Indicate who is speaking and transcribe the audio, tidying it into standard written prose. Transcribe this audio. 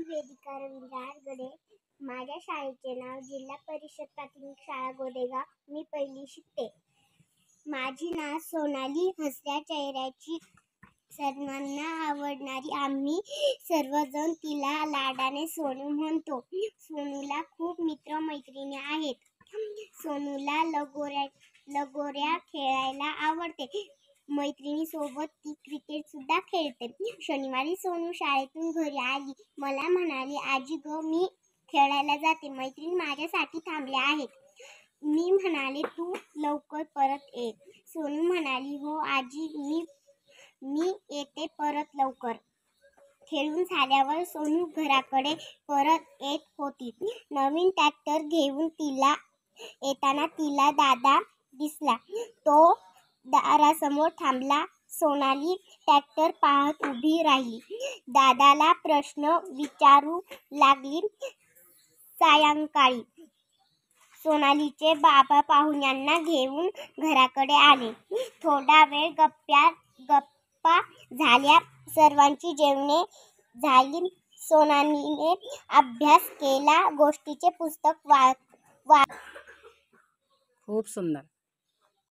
Speaker 1: वेदिका रवींद्र आरगडे. माझ्या शाळेचे नाव जिल्हा परिषद प्राथमिक शाळा गोदेगाव. मी पहिली शिकते. माझी नाव सोनाली. हसऱ्या चेहऱ्याची, सर्वांना आवडणारी. आम्ही सर्वजण तिला लाडाने सोनू म्हणतो. सोनूला खूप मित्र मैत्रिणी आहेत. सोनूला लगोऱ्या खेळायला आवडते. मैत्रिणीसोबत ती क्रिकेट सुद्धा खेळते. शनिवारी सोनू शाळेतून घरी आली. मला म्हणाली, आजी ग, मी खेळायला जाते. मैत्रीण माझ्यासाठी थांबल्या आहेत. मी म्हणाले, तू लवकर परत ये. सोनू म्हणाली, हो आजी, मी येते परत लवकर. खेळून झाल्यावर सोनू घराकडे परत येत होती. नवीन ट्रॅक्टर घेऊन येताना तिला दादा दिसला. तो दारासमोर थांबला. सोनाली ट्रॅक्टर पाहत उभी राहिली. दादाला प्रश्न विचारू लागली. सायंकाळी सोनालीचे बाबा पाहुण्यांना घेऊन घराकडे आले. थोडा वेळ गप्पा झाल्या. सर्वांची जेवणे झाली. सोनालीने अभ्यास केला. गोष्टीचे पुस्तक
Speaker 2: खूप सुंदर.